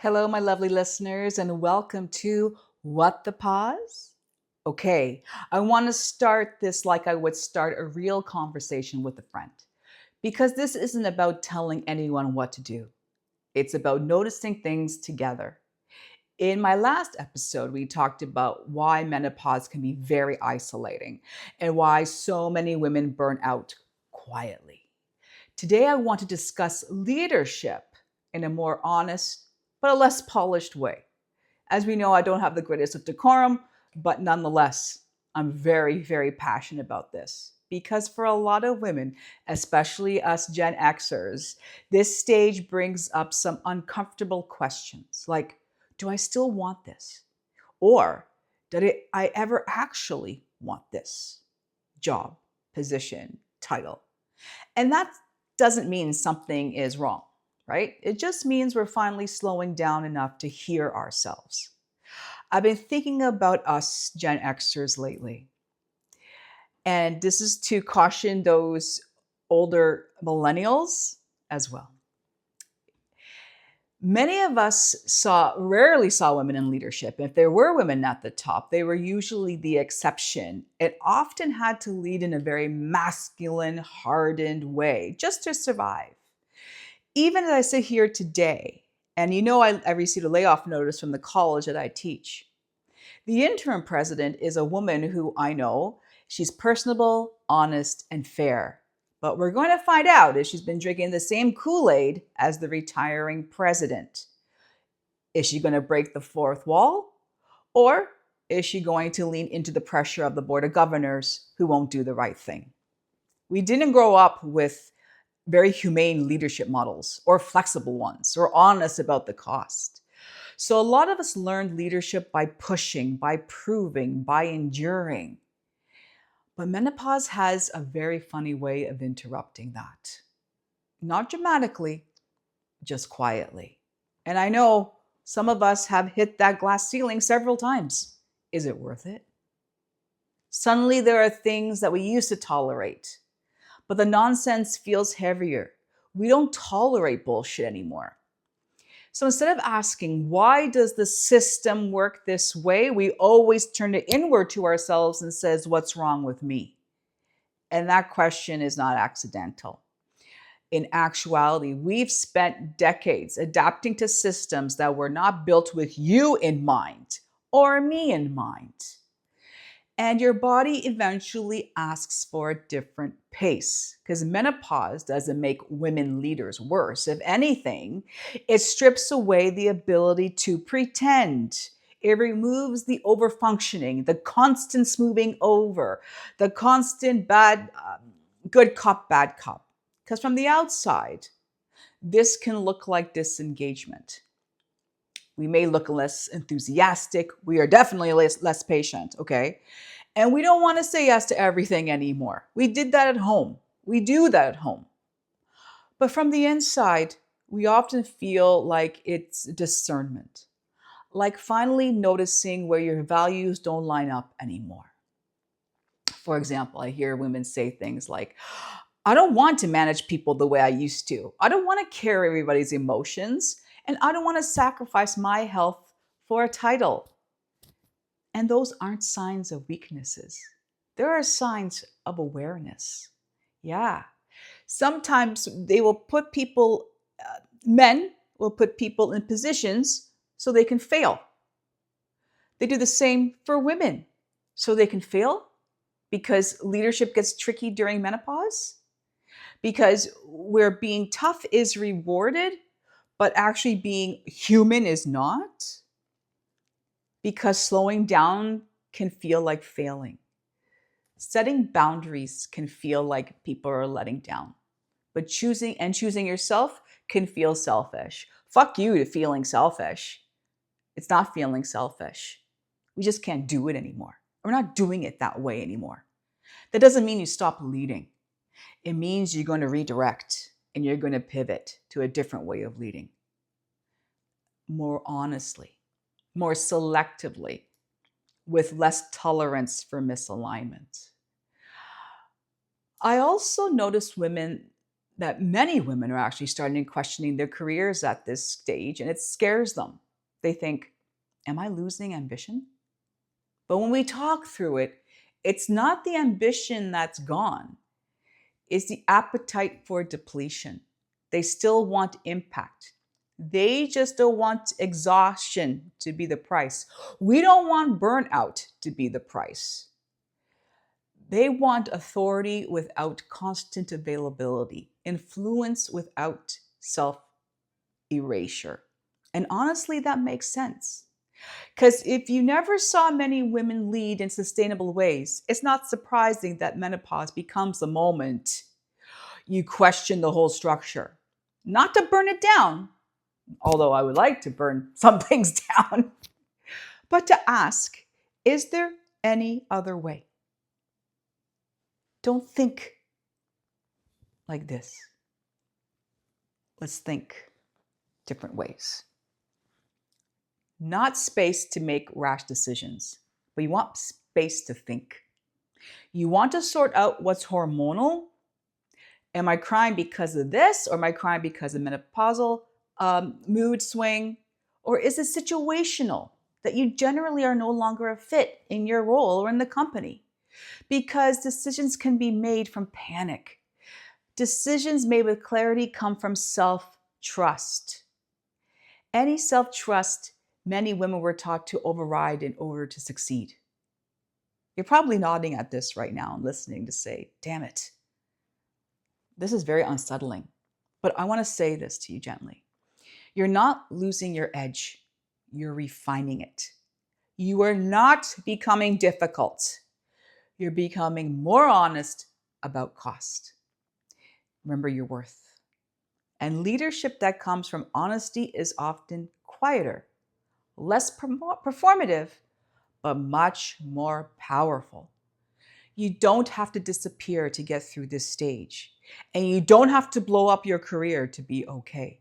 Hello, my lovely listeners, and welcome to What the Pause? Okay, I want to start this like I would start a real conversation with a friend because this isn't about telling anyone what to do. It's about noticing things together. In my last episode, we talked about why menopause can be very isolating and why so many women burn out quietly. Today, I want to discuss leadership in a more honest but a less polished way. As we know, I don't have the greatest of decorum, but nonetheless, I'm very, very passionate about this. Because for a lot of women, especially us Gen Xers, this stage brings up some uncomfortable questions like, do I still want this? Or I ever actually want this job, position, title? And that doesn't mean something is wrong, right? It just means we're finally slowing down enough to hear ourselves. I've been thinking about us Gen Xers lately. And this is to caution those older millennials as well. Many of us rarely saw women in leadership. If there were women at the top, they were usually the exception. It often had to lead in a very masculine, hardened way just to survive. Even as I sit here today, and I received a layoff notice from the college that I teach. The interim president is a woman who I know. She's personable, honest, and fair. But we're going to find out if she's been drinking the same Kool-Aid as the retiring president. Is she going to break the fourth wall? Or is she going to lean into the pressure of the board of governors who won't do the right thing? We didn't grow up with very humane leadership models or flexible ones or honest about the cost. So a lot of us learned leadership by pushing, by proving, by enduring. But menopause has a very funny way of interrupting that. Not dramatically, just quietly. And I know some of us have hit that glass ceiling several times. Is it worth it? Suddenly there are things that we used to tolerate, but the nonsense feels heavier. We don't tolerate bullshit anymore. So instead of asking, why does the system work this way? We always turn it inward to ourselves and says, what's wrong with me? And that question is not accidental. In actuality, we've spent decades adapting to systems that were not built with you in mind or me in mind. And your body eventually asks for a different pace because menopause doesn't make women leaders worse. If anything, it strips away the ability to pretend. It removes the overfunctioning, the constant smoothing over, the constant good cop, bad cop. Because from the outside, this can look like disengagement. We may look less enthusiastic. We are definitely less patient, okay? And we don't want to say yes to everything anymore. We did that at home. We do that at home. But from the inside, we often feel like it's discernment, like finally noticing where your values don't line up anymore. For example, I hear women say things like, I don't want to manage people the way I used to. I don't want to carry everybody's emotions. And I don't want to sacrifice my health for a title. And those aren't signs of weaknesses. There are signs of awareness. Yeah. Sometimes they will put people, men will put people in positions so they can fail. They do the same for women so they can fail because leadership gets tricky during menopause, because where being tough is rewarded, but actually being human is not, because slowing down can feel like failing. Setting boundaries can feel like people are letting down, but choosing yourself can feel selfish. Fuck you to feeling selfish. It's not feeling selfish. We just can't do it anymore. We're not doing it that way anymore. That doesn't mean you stop leading. It means you're going to redirect and you're going to pivot to a different way of leading. More honestly, more selectively, with less tolerance for misalignment. I also noticed women that many women are actually starting questioning their careers at this stage, and it scares them. They think, am I losing ambition? But when we talk through it, it's not the ambition that's gone, it's the appetite for depletion. They still want impact. They just don't want exhaustion to be the price. We don't want burnout to be the price. They want authority without constant availability, influence without self erasure. And honestly, that makes sense. Because if you never saw many women lead in sustainable ways, it's not surprising that menopause becomes the moment you question the whole structure. Not to burn it down, although I would like to burn some things down, but to ask, is there any other way? Don't think like this. Let's think different ways. Not space to make rash decisions, but you want space to think. You want to sort out what's hormonal. Am I crying because of this, or am I crying because of menopausal mood swing? Or is it situational that you generally are no longer a fit in your role or in the company? Because decisions can be made from panic. Decisions made with clarity come from self-trust. Any self-trust many women were taught to override in order to succeed. You're probably nodding at this right now and listening to say, damn it. This is very unsettling, but I want to say this to you gently. You're not losing your edge. You're refining it. You are not becoming difficult. You're becoming more honest about cost. Remember your worth. And leadership that comes from honesty is often quieter, less performative, but much more powerful. You don't have to disappear to get through this stage. And you don't have to blow up your career to be okay.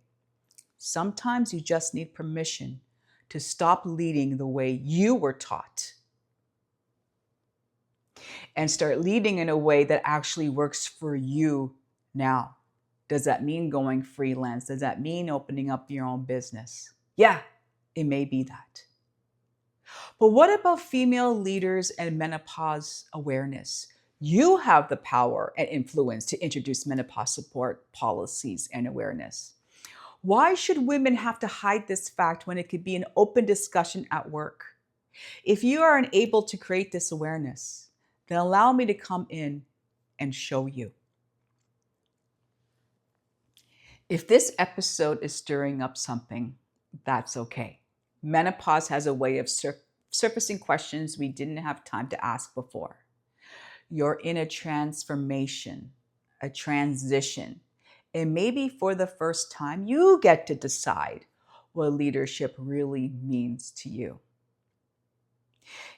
Sometimes you just need permission to stop leading the way you were taught and start leading in a way that actually works for you now. Does that mean going freelance? Does that mean opening up your own business? Yeah, it may be that. But what about female leaders and menopause awareness? You have the power and influence to introduce menopause support policies and awareness. Why should women have to hide this fact when it could be an open discussion at work? If you are unable to create this awareness, then allow me to come in and show you. If this episode is stirring up something, that's okay. Menopause has a way of surfacing questions we didn't have time to ask before. You're in a transformation, a transition. And maybe for the first time, you get to decide what leadership really means to you.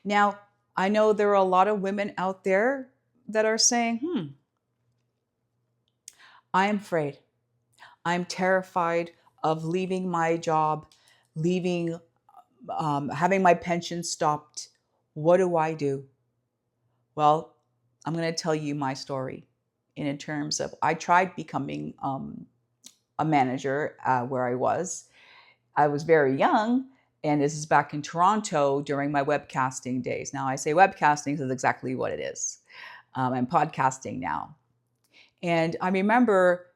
Now, I know there are a lot of women out there that are saying, I am afraid. I'm terrified of leaving my job, having my pension stopped. What do I do? Well, I'm going to tell you my story in terms of I tried becoming a manager where I was. I was very young, and this is back in Toronto during my webcasting days. Now, I say webcasting is exactly what it is. I'm podcasting now. And I remember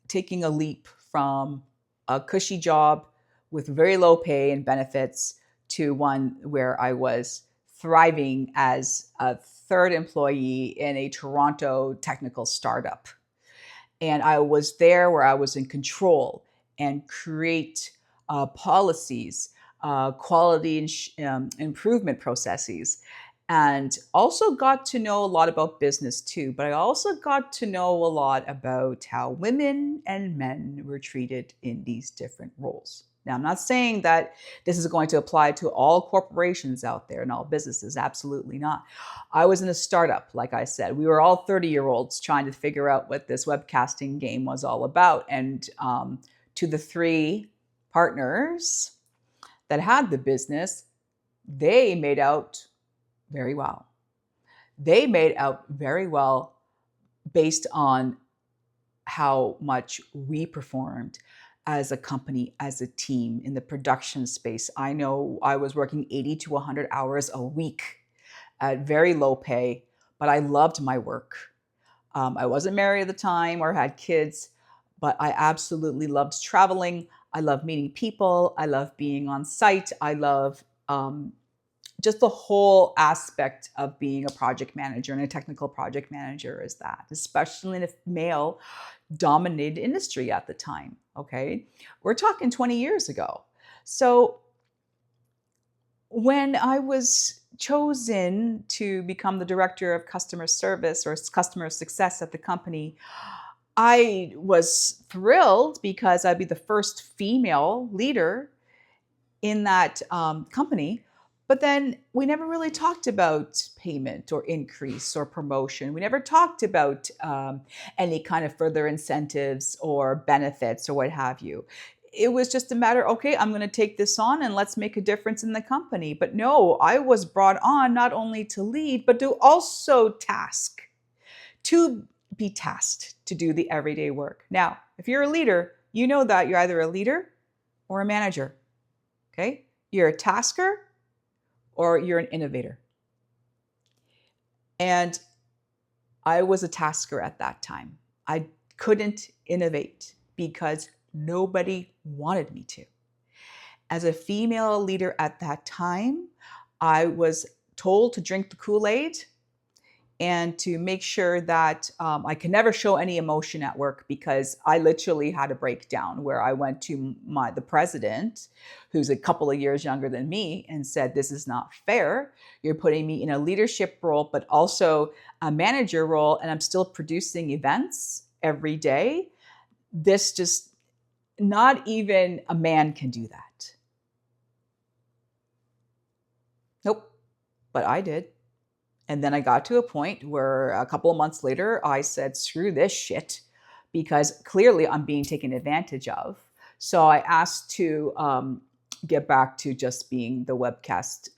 taking a leap from a cushy job with very low pay and benefits to one where I was thriving as a third employee in a Toronto technical startup. And I was there where I was in control and create policies, quality improvement processes, and also got to know a lot about business too. But I also got to know a lot about how women and men were treated in these different roles. Now, I'm not saying that this is going to apply to all corporations out there and all businesses. Absolutely not. I was in a startup, like I said. We were all 30-year-olds trying to figure out what this webcasting game was all about. And to the three partners that had the business, they made out very well. They made out very well based on how much we performed as a company, as a team in the production space. I know I was working 80 to 100 hours a week at very low pay, but I loved my work. I wasn't married at the time or had kids, but I absolutely loved traveling. I love meeting people. I love being on site. I love just the whole aspect of being a project manager and a technical project manager is that, especially in a male dominated industry at the time. Okay. We're talking 20 years ago. So when I was chosen to become the director of customer service or customer success at the company, I was thrilled because I'd be the first female leader in that company. But then we never really talked about payment or increase or promotion. We never talked about any kind of further incentives or benefits or what have you. It was just a matter, okay, I'm going to take this on and let's make a difference in the company. But no, I was brought on not only to lead, but to also to be tasked to do the everyday work. Now, if you're a leader, you know that you're either a leader or a manager. Okay? You're a tasker or you're an innovator. And I was a tasker at that time. I couldn't innovate because nobody wanted me to. As a female leader at that time, I was told to drink the Kool-Aid and to make sure that I can never show any emotion at work, because I literally had a breakdown where I went to the president, who's a couple of years younger than me, and said, this is not fair. You're putting me in a leadership role, but also a manager role, and I'm still producing events every day. This just, not even a man can do that. Nope, but I did. And then I got to a point where a couple of months later, I said, screw this shit, because clearly I'm being taken advantage of. So I asked to get back to just being the webcast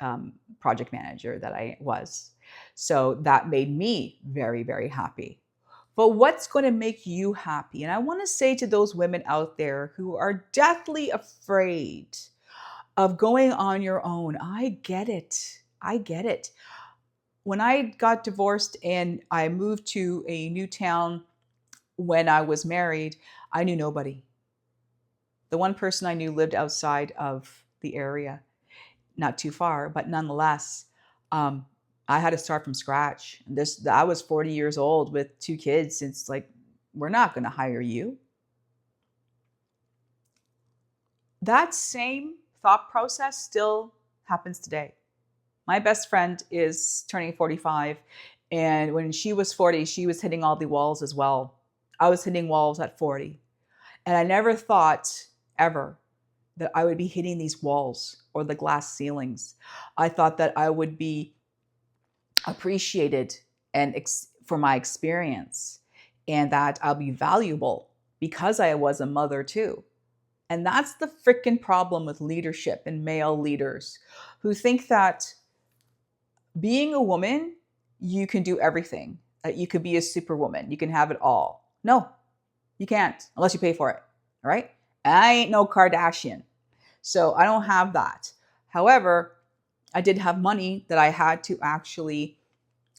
project manager that I was. So that made me very, very happy. But what's going to make you happy? And I want to say to those women out there who are deathly afraid of going on your own, I get it. I get it. When I got divorced and I moved to a new town when I was married, I knew nobody. The one person I knew lived outside of the area, not too far, but nonetheless, I had to start from scratch. I was 40 years old with 2 kids. It's like, we're not going to hire you. That same thought process still happens today. My best friend is turning 45, and when she was 40, she was hitting all the walls as well. I was hitting walls at 40, and I never thought ever that I would be hitting these walls or the glass ceilings. I thought that I would be appreciated and for my experience, and that I'll be valuable because I was a mother too. And that's the freaking problem with leadership and male leaders who think that being a woman, you can do everything. You could be a superwoman. You can have it all. No, you can't unless you pay for it. All right? I ain't no Kardashian. So I don't have that. However, I did have money that I had to actually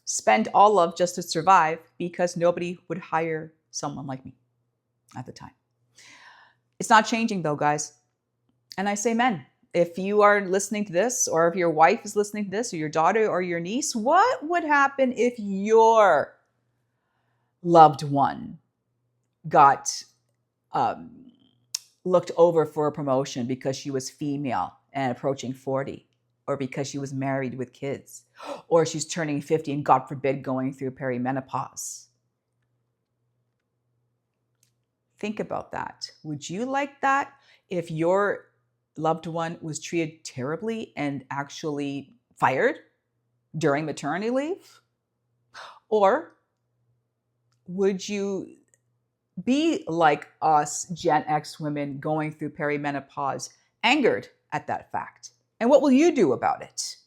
spend all of just to survive, because nobody would hire someone like me at the time. It's not changing though, guys. And I say, men, if you are listening to this, or if your wife is listening to this, or your daughter or your niece, what would happen if your loved one got looked over for a promotion because she was female and approaching 40, or because she was married with kids, or she's turning 50 and, God forbid, going through perimenopause? Think about that. Would you like that if your loved one was treated terribly and actually fired during maternity leave? Or would you be like us Gen X women going through perimenopause, angered at that fact? And what will you do about it?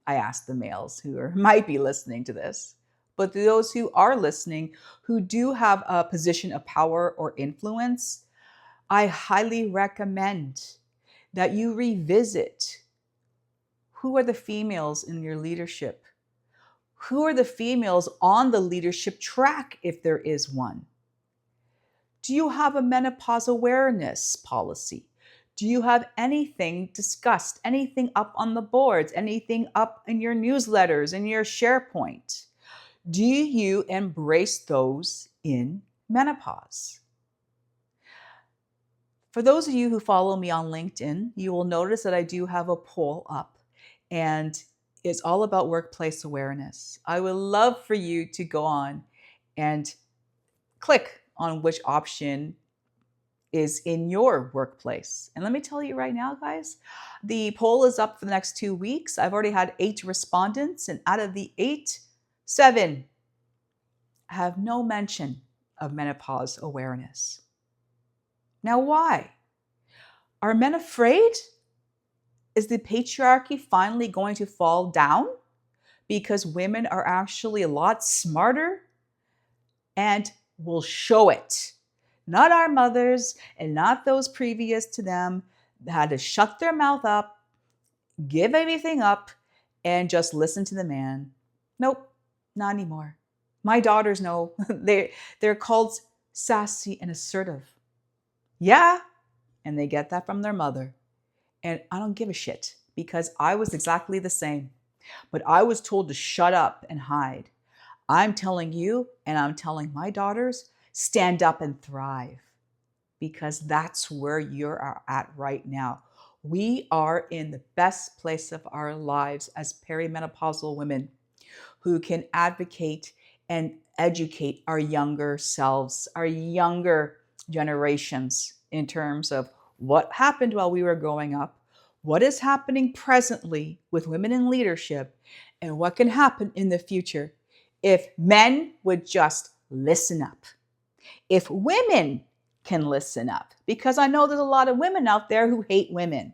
I asked the males who might be listening to this. But those who are listening, who do have a position of power or influence, I highly recommend that you revisit who are the females in your leadership? Who are the females on the leadership track, if there is one? Do you have a menopause awareness policy? Do you have anything discussed, anything up on the boards, anything up in your newsletters, in your SharePoint? Do you embrace those in menopause? For those of you who follow me on LinkedIn, you will notice that I do have a poll up, and it's all about workplace awareness. I would love for you to go on and click on which option is in your workplace. And let me tell you right now, guys, the poll is up for the next 2 weeks. I've already had 8 respondents, and out of the 8, 7 have no mention of menopause awareness. Now, why? Are men afraid? Is the patriarchy finally going to fall down because women are actually a lot smarter and will show it? Not our mothers and not those previous to them that had to shut their mouth up, give everything up, and just listen to the man. Nope, not anymore. My daughters know they're called sassy and assertive. Yeah, and they get that from their mother. And I don't give a shit because I was exactly the same. But I was told to shut up and hide. I'm telling you, and I'm telling my daughters, stand up and thrive, because that's where you're at right now. We are in the best place of our lives as perimenopausal women who can advocate and educate our younger selves, our younger generations, in terms of what happened while we were growing up, what is happening presently with women in leadership, and what can happen in the future if men would just listen up. If women can listen up, because I know there's a lot of women out there who hate women,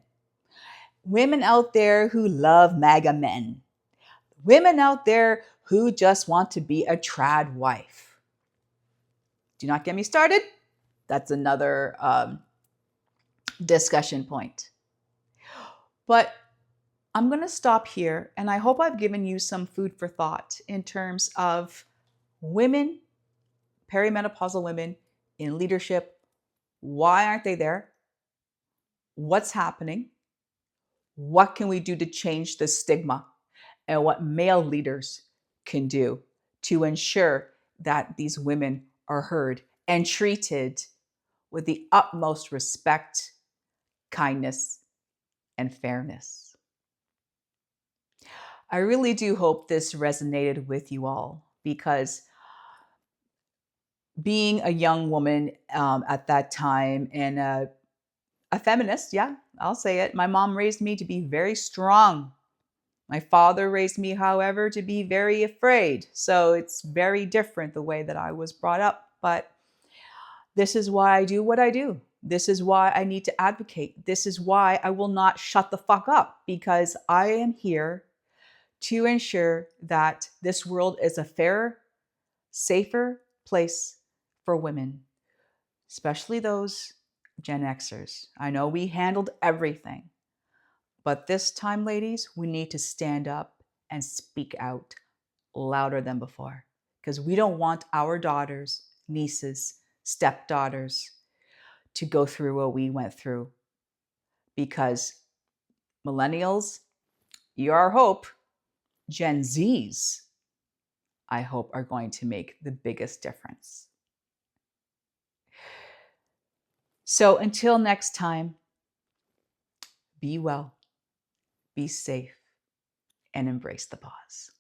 women out there who love MAGA men, women out there who just want to be a trad wife. Do not get me started. That's another discussion point. But I'm going to stop here, and I hope I've given you some food for thought in terms of women, perimenopausal women in leadership. Why aren't they there? What's happening? What can we do to change the stigma? And what male leaders can do to ensure that these women are heard and treated with the utmost respect, kindness, and fairness. I really do hope this resonated with you all, because being a young woman at that time and a feminist, yeah, I'll say it. My mom raised me to be very strong. My father raised me, however, to be very afraid. So it's very different the way that I was brought up. But this is why I do what I do. This is why I need to advocate. This is why I will not shut the fuck up, because I am here to ensure that this world is a fairer, safer place for women, especially those Gen Xers. I know we handled everything, but this time, ladies, we need to stand up and speak out louder than before, because we don't want our daughters, nieces, stepdaughters to go through what we went through, because millennials, you're our hope. Gen Zs, I hope, are going to make the biggest difference. So until next time, be well, be safe, and embrace the pause.